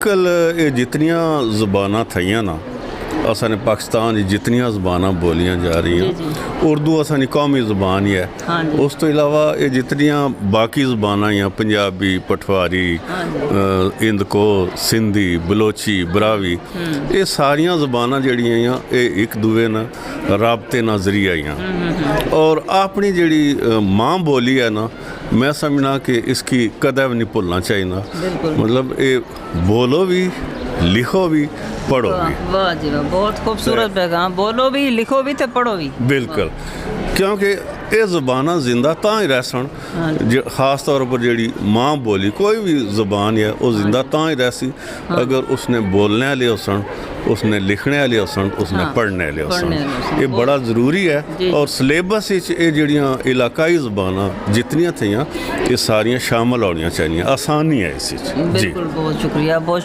कल ये जितनियाँ ज़बानां थईयां ना असां पाकिस्तान जितनियां ज़बानां बोलियां जा रही हैं उर्दू असां कौमी ज़बान ही है। हाँ जी। उस तो इलावा ये जितनियां बाकी ज़बानां हैं पंजाबी पठवारी इंदको सिंधी बलोची बरावी ये सारियां ज़बानां जड़ियां ये एक दूए न राबते ना जरिया ही और अपनी जड़ी माँ बोली है ना मैं समझना कि इसकी कदर नहीं भूलना चाहिए ना। मतलब ये बोलो भी लिखो भी पढ़ो भी। वाह जी वाह, बहुत खूबसूरत पैगाम। बोलो भी लिखो भी तो पढ़ो भी। बिल्कुल, क्योंकि ये ज़बाना जिंदा तां ही रह सन। खास तौर पर जी माँ बोली कोई भी ज़बान है वो जिंदा तां ही रह सी अगर उसने बोलने वाले हो सन, उसने लिखने वाले हो सन, उसने पढ़ने वाले हो सन। ये बड़ा ज़रूरी है और सिलेबस ये जड़ियाँ इलाकाई ज़बाना जितनियाँ थी ये सारियाँ शामिल होनी चाहिए। आसानी है इस जी। बिल्कुल, बहुत शुक्रिया, बहुत